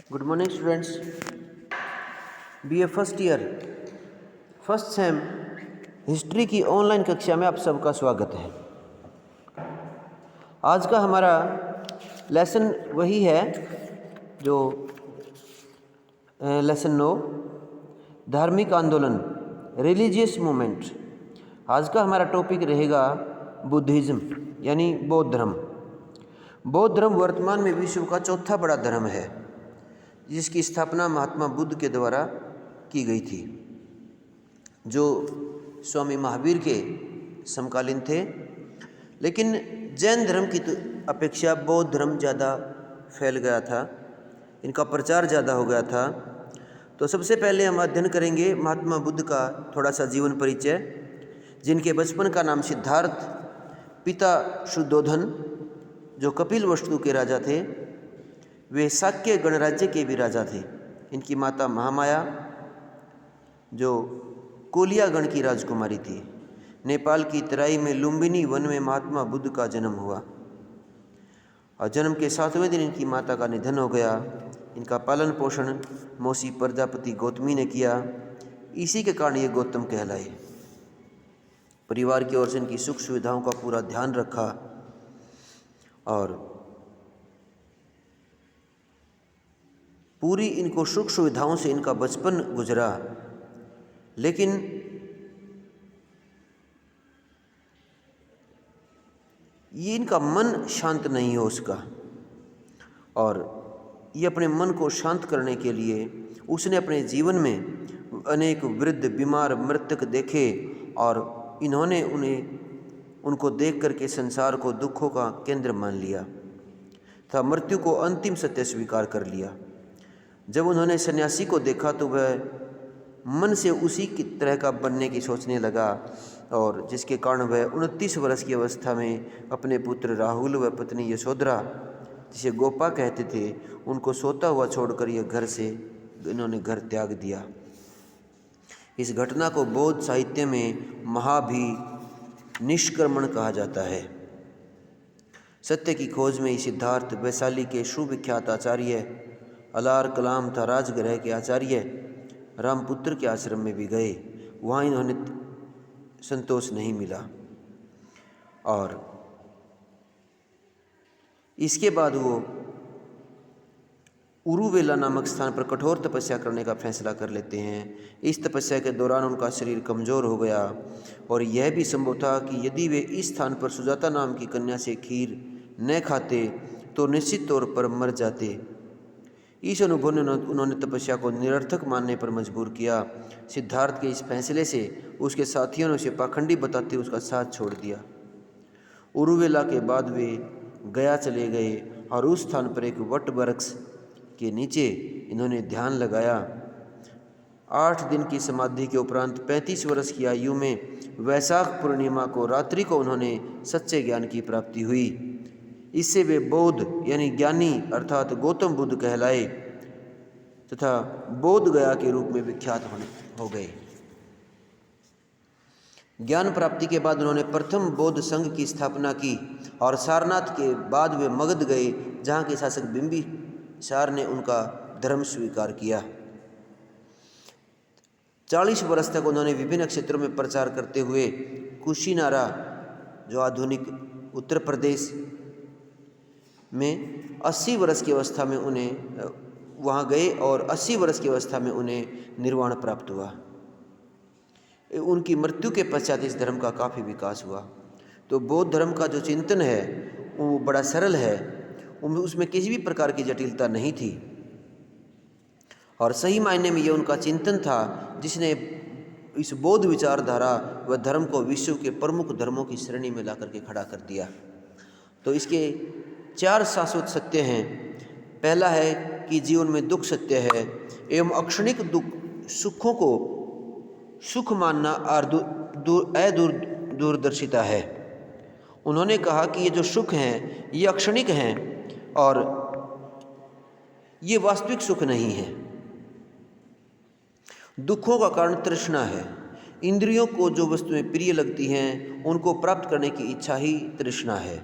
Good morning students. BA first year first sem history की online कक्षा में आप सबका स्वागत है। आज का हमारा लेसन वही है जो लेसन 9 धार्मिक आंदोलन रिलीजियस मूवमेंट। आज का हमारा टॉपिक रहेगा बुद्धिज़्म यानी बौद्ध धर्म। बौद्ध धर्म वर्तमान में विश्व का चौथा बड़ा धर्म है, जिसकी स्थापना महात्मा बुद्ध के द्वारा की गई थी, जो स्वामी महावीर के समकालीन थे। लेकिन जैन धर्म की अपेक्षा बौद्ध धर्म ज़्यादा फैल गया था, इनका प्रचार ज़्यादा हो गया था। तो सबसे पहले हम अध्ययन करेंगे महात्मा बुद्ध का थोड़ा सा जीवन परिचय, जिनके बचपन का नाम सिद्धार्थ, पिता शुद्धोधन जो कपिल वस्तु के राजा थे, वे शाक्य गणराज्य के भी राजा थे। इनकी माता महामाया जो कोलिया गण की राजकुमारी थी। नेपाल की तराई में लुम्बिनी वन में महात्मा बुद्ध का जन्म हुआ और जन्म के 7वें दिन इनकी माता का निधन हो गया। इनका पालन पोषण मौसी प्रजापति गौतमी ने किया। इसी के कारण ये गौतम कहलाए। परिवार की ओर से इनकी सुख सुविधाओं का पूरा ध्यान रखा और पूरी इनको सुख सुविधाओं से इनका बचपन गुजरा। लेकिन ये इनका मन शांत नहीं हो उसका, और ये अपने मन को शांत करने के लिए उसने अपने जीवन में अनेक वृद्ध बीमार मृतक देखे और इन्होंने उनको देख करके संसार को दुखों का केंद्र मान लिया तथा मृत्यु को अंतिम सत्य स्वीकार कर लिया। जब उन्होंने सन्यासी को देखा तो वह मन से उसी की तरह का बनने की सोचने लगा, और जिसके कारण वह 29 वर्ष की अवस्था में अपने पुत्र राहुल व पत्नी यशोधरा, जिसे गोपा कहते थे, उनको सोता हुआ छोड़कर इन्होंने घर त्याग दिया। इस घटना को बौद्ध साहित्य में महाभिनिष्क्रमण कहा जाता है। सत्य की खोज में सिद्धार्थ वैशाली के सुविख्यात आचार्य अलार कलाम था राजगृह के आचार्य रामपुत्र के आश्रम में भी गए। वहाँ इन्होंने संतोष नहीं मिला और इसके बाद वो उरुवेला नामक स्थान पर कठोर तपस्या करने का फैसला कर लेते हैं। इस तपस्या के दौरान उनका शरीर कमज़ोर हो गया और यह भी संभव था कि यदि वे इस स्थान पर सुजाता नाम की कन्या से खीर न खाते तो निश्चित तौर पर मर जाते। इस अनुभव ने उन्होंने तपस्या को निरर्थक मानने पर मजबूर किया। सिद्धार्थ के इस फैसले से उसके साथियों ने उसे पाखंडी बताते उसका साथ छोड़ दिया। उरुवेला के बाद वे गया चले गए और उस स्थान पर एक वट वृक्ष के नीचे इन्होंने ध्यान लगाया। 8 दिन की समाधि के उपरांत 35 वर्ष की आयु में वैशाख पूर्णिमा को रात्रि को उन्होंने सच्चे ज्ञान की प्राप्ति हुई। इससे वे बौद्ध यानी ज्ञानी अर्थात गौतम बुद्ध कहलाए तथा बोध गया के रूप में विख्यात हो गए। ज्ञान प्राप्ति के बाद उन्होंने प्रथम बौद्ध संघ की स्थापना की और सारनाथ के बाद वे मगध गए, जहाँ के शासक बिंबिसार ने उनका धर्म स्वीकार किया। 40 वर्ष तक उन्होंने विभिन्न क्षेत्रों में प्रचार करते हुए कुशीनारा जो आधुनिक उत्तर प्रदेश में 80 वर्ष की अवस्था में उन्हें वहाँ गए और 80 वर्ष की अवस्था में उन्हें निर्वाण प्राप्त हुआ। उनकी मृत्यु के पश्चात इस धर्म का काफ़ी विकास हुआ। तो बौद्ध धर्म का जो चिंतन है वो बड़ा सरल है, उसमें किसी भी प्रकार की जटिलता नहीं थी और सही मायने में ये उनका चिंतन था जिसने इस बौद्ध विचारधारा व धर्म को विश्व के प्रमुख धर्मों की श्रेणी में ला करके खड़ा कर दिया। तो इसके 4 शाश्वत सत्य हैं। पहला है कि जीवन में दुख सत्य है एवं अक्षणिक दुख सुखों को सुख मानना दूरदर्शिता है। उन्होंने कहा कि ये जो सुख हैं ये अक्षणिक हैं और ये वास्तविक सुख नहीं है। दुखों का कारण तृष्णा है। इंद्रियों को जो वस्तुएं प्रिय लगती हैं उनको प्राप्त करने की इच्छा ही तृष्णा है।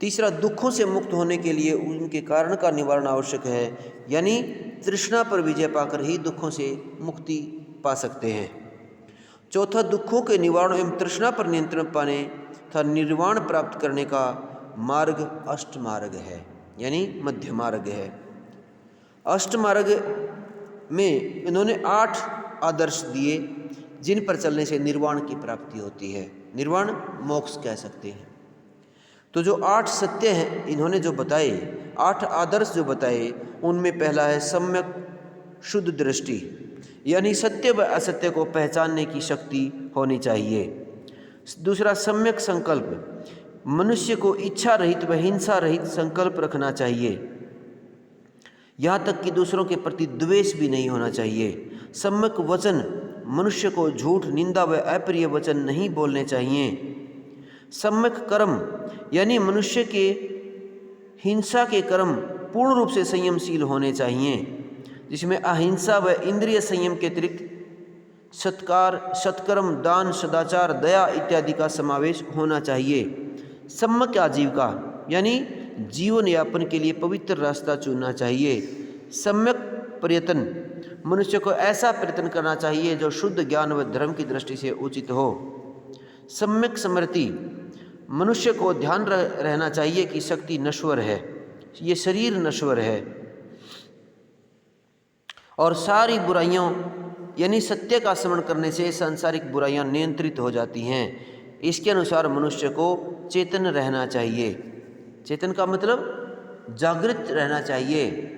तीसरा, दुखों से मुक्त होने के लिए उनके कारण का निवारण आवश्यक है, यानी तृष्णा पर विजय पाकर ही दुखों से मुक्ति पा सकते हैं। चौथा, दुखों के निवारण एवं तृष्णा पर नियंत्रण पाने तथा निर्वाण प्राप्त करने का मार्ग अष्टमार्ग है, यानी मध्य मार्ग है। अष्टमार्ग में इन्होंने 8 आदर्श दिए जिन पर चलने से निर्वाण की प्राप्ति होती है, निर्वाण मोक्ष कह सकते हैं। तो जो 8 सत्य हैं इन्होंने जो बताए, 8 आदर्श जो बताए, उनमें पहला है सम्यक शुद्ध दृष्टि, यानी सत्य व असत्य को पहचानने की शक्ति होनी चाहिए। दूसरा, सम्यक संकल्प, मनुष्य को इच्छा रहित व हिंसा रहित संकल्प रखना चाहिए, यहाँ तक कि दूसरों के प्रति द्वेष भी नहीं होना चाहिए। सम्यक वचन, मनुष्य को झूठ, निंदा व अप्रिय वचन नहीं बोलने चाहिए। सम्यक कर्म, यानी मनुष्य के हिंसा के कर्म पूर्ण रूप से संयमशील होने चाहिए, जिसमें अहिंसा व इंद्रिय संयम के अतिरिक्त सत्कर्म, दान, सदाचार, दया इत्यादि का समावेश होना चाहिए। सम्यक आजीविका, यानी जीवन यापन के लिए पवित्र रास्ता चुनना चाहिए। सम्यक प्रयत्न, मनुष्य को ऐसा प्रयत्न करना चाहिए जो शुद्ध ज्ञान व धर्म की दृष्टि से उचित हो। सम्यक स्मृति, मनुष्य को ध्यान रहना चाहिए कि शक्ति नश्वर है, ये शरीर नश्वर है, और सारी बुराइयों यानी सत्य का स्मरण करने से सांसारिक बुराइयां नियंत्रित हो जाती हैं। इसके अनुसार मनुष्य को चेतन रहना चाहिए। चेतन का मतलब जागृत रहना चाहिए।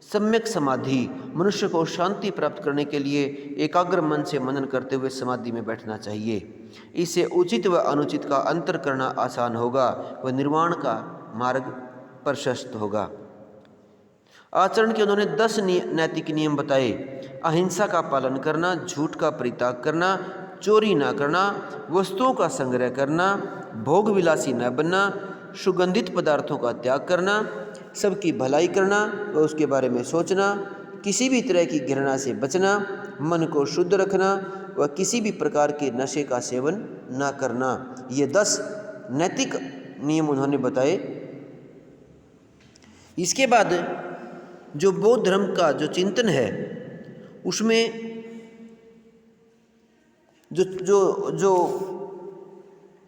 सम्यक समाधि, मनुष्य को शांति प्राप्त करने के लिए एकाग्र मन से मनन करते हुए समाधि में बैठना चाहिए। इससे उचित व अनुचित का अंतर करना आसान होगा व निर्वाण का मार्ग प्रशस्त होगा। आचरण के उन्होंने 10 नैतिक नियम बताए। अहिंसा का पालन करना, झूठ का परित्याग करना, चोरी ना करना, वस्तुओं का संग्रह करना, भोग विलासी न बनना, सुगंधित पदार्थों का त्याग करना, सबकी भलाई करना व उसके बारे में सोचना, किसी भी तरह की घृणा से बचना, मन को शुद्ध रखना व किसी भी प्रकार के नशे का सेवन न करना। ये 10 नैतिक नियम उन्होंने बताए। इसके बाद जो बौद्ध धर्म का जो चिंतन है उसमें जो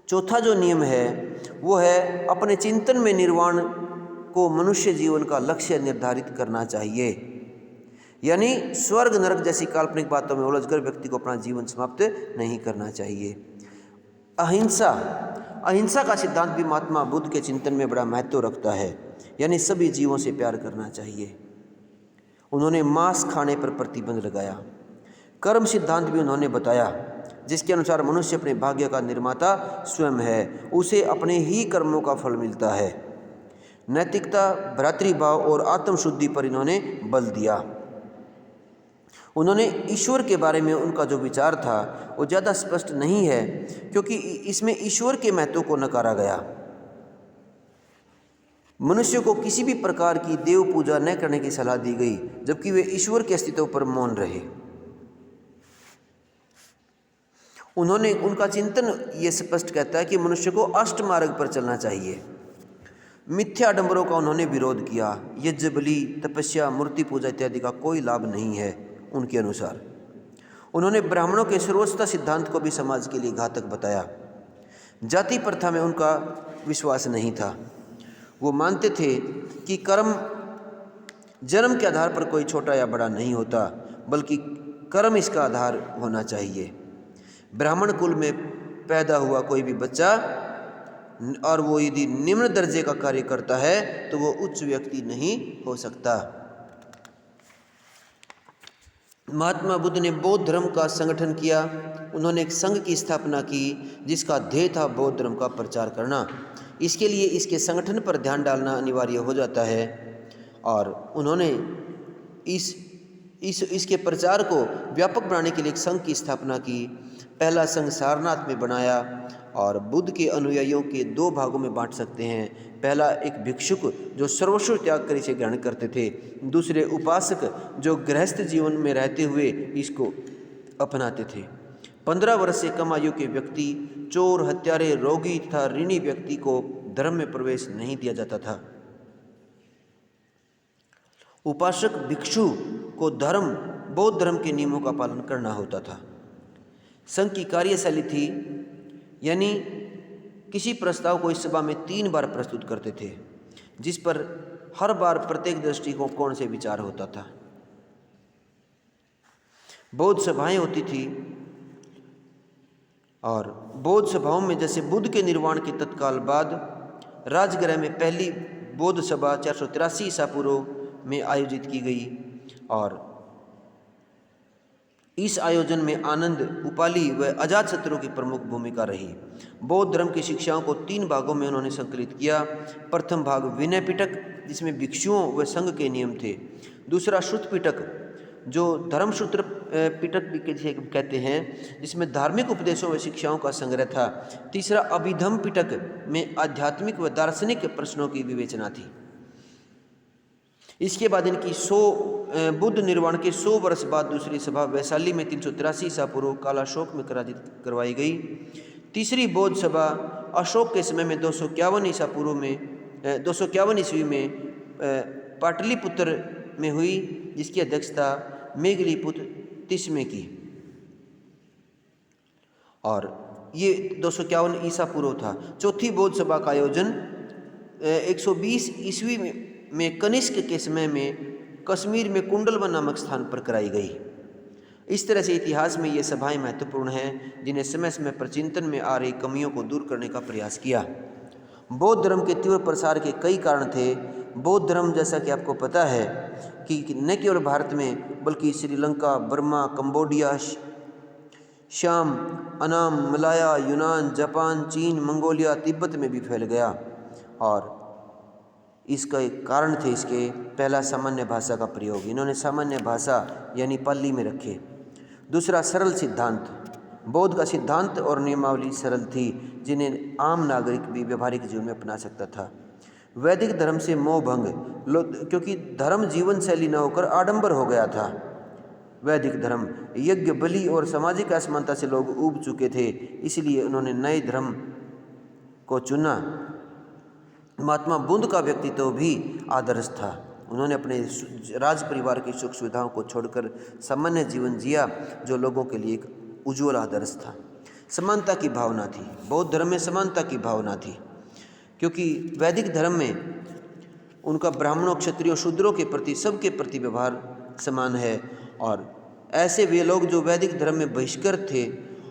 चौथा जो नियम है वो है अपने चिंतन में निर्वाण को मनुष्य जीवन का लक्ष्य निर्धारित करना चाहिए, यानी स्वर्ग नरक जैसी काल्पनिक बातों में उलझकर व्यक्ति को अपना जीवन समाप्त नहीं करना चाहिए। अहिंसा का सिद्धांत भी महात्मा बुद्ध के चिंतन में बड़ा महत्व रखता है, यानी सभी जीवों से प्यार करना चाहिए। उन्होंने मांस खाने पर प्रतिबंध लगाया। कर्म सिद्धांत भी उन्होंने बताया, जिसके अनुसार मनुष्य अपने भाग्य का निर्माता स्वयं है, उसे अपने ही कर्मों का फल मिलता है। नैतिकता, भ्रातृभाव और आत्मशुद्धि पर इन्होंने बल दिया। उन्होंने ईश्वर के बारे में उनका जो विचार था वो ज़्यादा स्पष्ट नहीं है, क्योंकि इसमें ईश्वर के महत्व को नकारा गया। मनुष्य को किसी भी प्रकार की देव पूजा न करने की सलाह दी गई, जबकि वे ईश्वर के अस्तित्व पर मौन रहे। उनका चिंतन ये स्पष्ट कहता है कि मनुष्य को अष्टमार्ग पर चलना चाहिए। मिथ्या आडंबरों का उन्होंने विरोध किया। यज्ञ, बलि, तपस्या, मूर्ति पूजा इत्यादि का कोई लाभ नहीं है उनके अनुसार। उन्होंने ब्राह्मणों के सर्वोच्चता सिद्धांत को भी समाज के लिए घातक बताया। जाति प्रथा में उनका विश्वास नहीं था। वो मानते थे कि कर्म जन्म के आधार पर कोई छोटा या बड़ा नहीं होता, बल्कि कर्म इसका आधार होना चाहिए। ब्राह्मण कुल में पैदा हुआ कोई भी बच्चा और वो यदि निम्न दर्जे का कार्य करता है तो वो उच्च व्यक्ति नहीं हो सकता। महात्मा बुद्ध ने बौद्ध धर्म का संगठन किया। उन्होंने एक संघ की स्थापना की जिसका ध्येय था बौद्ध धर्म का प्रचार करना। इसके लिए इसके संगठन पर ध्यान डालना अनिवार्य हो जाता है, और उन्होंने इसके प्रचार को व्यापक बनाने के लिए एक संघ की स्थापना की। पहला संघ सारनाथ में बनाया, और बुद्ध के अनुयायियों के 2 भागों में बांट सकते हैं। पहला एक भिक्षुक जो सर्वस्व त्याग कर इसे ग्रहण करते थे, दूसरे उपासक जो गृहस्थ जीवन में रहते हुए इसको अपनाते थे। 15 वर्ष से कम आयु के व्यक्ति, चोर, हत्यारे, रोगी तथा ऋणी व्यक्ति को धर्म में प्रवेश नहीं दिया जाता था। उपासक भिक्षु को बौद्ध धर्म के नियमों का पालन करना होता था। संघ की कार्यशैली थी, यानी किसी प्रस्ताव को इस सभा में 3 बार प्रस्तुत करते थे, जिस पर हर बार प्रत्येक दृष्टिकोण से विचार होता था। बौद्ध सभाएं होती थी और बौद्ध सभाओं में जैसे बुद्ध के निर्वाण के तत्काल बाद राजगृह में पहली बौद्ध सभा 483 ईसा पूर्व में आयोजित की गई और इस आयोजन में आनंद, उपाली व अजातशत्रु की प्रमुख भूमिका रही। बौद्ध धर्म की शिक्षाओं को 3 भागों में उन्होंने संकलित किया। प्रथम भाग विनय पिटक, जिसमें भिक्षुओं व संघ के नियम थे। दूसरा श्रुत पिटक, जो धर्मसूत्र पिटक भी कहते हैं, जिसमें धार्मिक उपदेशों व शिक्षाओं का संग्रह था। तीसरा अभिधम पिटक में आध्यात्मिक व दार्शनिक प्रश्नों की विवेचना थी। इसके बाद इनकी बुद्ध निर्वाण के 100 वर्ष बाद दूसरी सभा वैशाली में 383 ईसा पूर्व कालाशोक में करवाई गई। तीसरी बौद्ध सभा अशोक के समय में 251 ईसा पूर्व में 251 ईस्वी में पाटलिपुत्र में हुई, जिसकी अध्यक्षता मेघलीपुत्र तिस्मे की, और ये 251 ईसा पूर्व था। चौथी बौद्ध सभा का आयोजन 120 ईस्वी में कनिष्क के समय में कश्मीर में कुंडलवन नामक स्थान पर कराई गई। इस तरह से इतिहास में ये सभाएं महत्वपूर्ण हैं, जिन्हें समय समय पर चिंतन में आ रही कमियों को दूर करने का प्रयास किया। बौद्ध धर्म के तीव्र प्रसार के कई कारण थे। बौद्ध धर्म, जैसा कि आपको पता है, कि न केवल भारत में बल्कि श्रीलंका, बर्मा, कंबोडिया, श्याम, अनाम, मलाया, यूनान, जापान, चीन, मंगोलिया, तिब्बत में भी फैल गया। और इसका एक कारण थे इसके पहला सामान्य भाषा का प्रयोग। इन्होंने सामान्य भाषा यानी पाली में रखे। दूसरा सरल सिद्धांत, बौद्ध का सिद्धांत और नियमावली सरल थी, जिन्हें आम नागरिक भी व्यवहारिक जीवन में अपना सकता था। वैदिक धर्म से मोह भंग, क्योंकि धर्म जीवन शैली न होकर आडंबर हो गया था। वैदिक धर्म यज्ञ, बलि और सामाजिक असमानता से लोग ऊब चुके थे, इसलिए उन्होंने नए धर्म को चुना। महात्मा बुद्ध का व्यक्तित्व भी आदर्श था। उन्होंने अपने राज परिवार की सुख सुविधाओं को छोड़कर सामान्य जीवन जिया, जो लोगों के लिए एक उज्ज्वल आदर्श था। समानता की भावना थी। बौद्ध धर्म में समानता की भावना थी, क्योंकि वैदिक धर्म में उनका ब्राह्मणों, क्षत्रियों, शूद्रों के प्रति सबके प्रति व्यवहार समान है। और ऐसे वे लोग जो वैदिक धर्म में बहिष्कृत थे,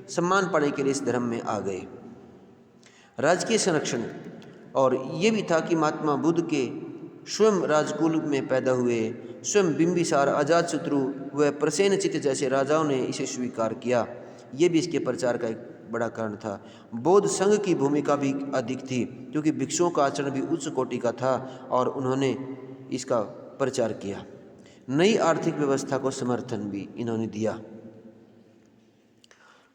सम्मान पाने के लिए इस धर्म में आ गए। राजकीय संरक्षण, और ये भी था कि महात्मा बुद्ध के स्वयं राजकुल में पैदा हुए। स्वयं बिंबिसार, अजातशत्रु व प्रसेनजित जैसे राजाओं ने इसे स्वीकार किया। ये भी इसके प्रचार का एक बड़ा कारण था। बौद्ध संघ की भूमिका भी अधिक थी, क्योंकि भिक्षुओं का आचरण भी उच्च कोटि का था और उन्होंने इसका प्रचार किया। नई आर्थिक व्यवस्था को समर्थन भी इन्होंने दिया।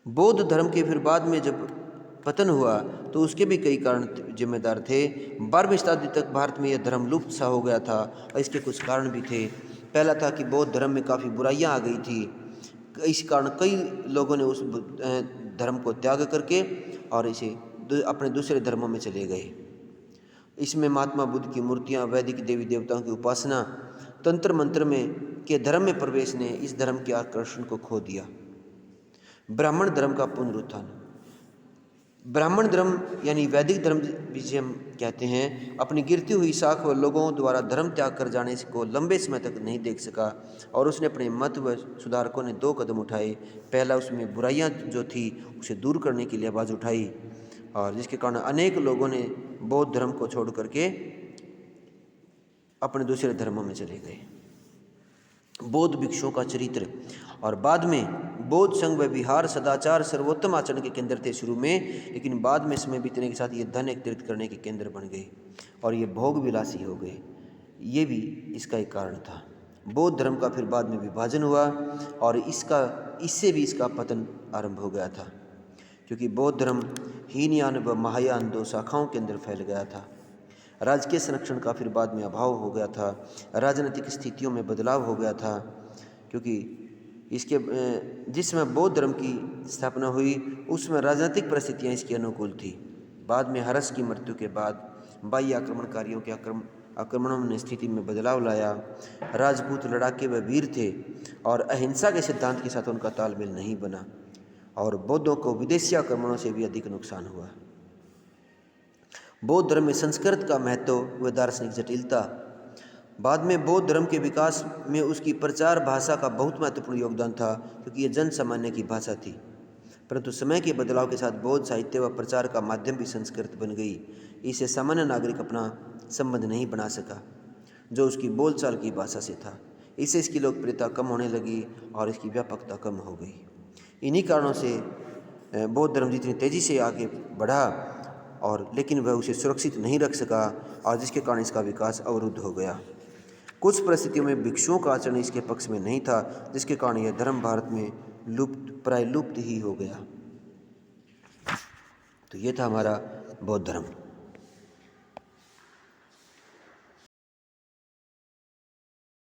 बौद्ध धर्म के फिर बाद में जब पतन हुआ तो उसके भी कई कारण जिम्मेदार थे। 12वीं शताब्दी तक भारत में यह धर्म लुप्त सा हो गया था, और इसके कुछ कारण भी थे। पहला था कि बौद्ध धर्म में काफ़ी बुराइयां आ गई थी। इस कारण कई लोगों ने उस धर्म को त्याग करके और इसे अपने दूसरे धर्मों में चले गए। इसमें महात्मा बुद्ध की मूर्तियाँ, वैदिक देवी देवताओं की उपासना, तंत्र मंत्र में के धर्म में प्रवेश ने इस धर्म के आकर्षण को खो दिया। ब्राह्मण धर्म का पुनरुत्थान। ब्राह्मण धर्म यानी वैदिक धर्म जिसे हम कहते हैं, अपनी गिरती हुई शाख व लोगों द्वारा धर्म त्याग कर जाने को लंबे समय तक नहीं देख सका, और उसने अपने मत व सुधारकों ने 2 कदम उठाए। पहला, उसमें बुराइयां जो थी उसे दूर करने के लिए आवाज़ उठाई, और जिसके कारण अनेक लोगों ने बौद्ध धर्म को छोड़ करके अपने दूसरे धर्मों में चले गए। बौद्ध भिक्षुओं का चरित्र, और बाद में बौद्ध संघ व विहार सदाचार सर्वोत्तम आचरण के केंद्र थे शुरू में, लेकिन बाद में समय बीतने के साथ ये धन एकत्रित करने के केंद्र बन गए और ये भोग विलासी हो गए। ये भी इसका एक कारण था। बौद्ध धर्म का फिर बाद में विभाजन हुआ और इससे भी इसका पतन आरंभ हो गया था, क्योंकि बौद्ध धर्म हीनयान व महायान 2 शाखाओं के अंदर फैल गया था। राजकीय संरक्षण का फिर बाद में अभाव हो गया था। राजनीतिक स्थितियों में बदलाव हो गया था, क्योंकि जिसमें बौद्ध धर्म की स्थापना हुई उसमें राजनीतिक परिस्थितियां इसके अनुकूल थी। बाद में हर्ष की मृत्यु के बाद बाह्य आक्रमणकारियों के आक्रमणों ने स्थिति में बदलाव लाया। राजपूत लड़ाके व वीर थे और अहिंसा के सिद्धांत के साथ उनका तालमेल नहीं बना और बौद्धों को विदेशी आक्रमणों से भी अधिक नुकसान हुआ। बौद्ध धर्म में संस्कृत का महत्व व दार्शनिक जटिलता। बाद में बौद्ध धर्म के विकास में उसकी प्रचार भाषा का बहुत महत्वपूर्ण योगदान था, क्योंकि यह जन सामान्य की भाषा थी। परंतु समय के बदलाव के साथ बौद्ध साहित्य व प्रचार का माध्यम भी संस्कृत बन गई। इसे सामान्य नागरिक अपना संबंध नहीं बना सका जो उसकी बोलचाल की भाषा से था। इससे इसकी लोकप्रियता कम होने लगी और इसकी व्यापकता कम हो गई। इन्हीं कारणों से बौद्ध धर्म जितनी तेज़ी से आगे बढ़ा और लेकिन वह उसे सुरक्षित नहीं रख सका और जिसके कारण इसका विकास अवरुद्ध हो गया। कुछ परिस्थितियों में भिक्षुओं का आचरण इसके पक्ष में नहीं था, जिसके कारण यह धर्म भारत में प्राय लुप्त ही हो गया। तो ये था हमारा बौद्ध धर्म।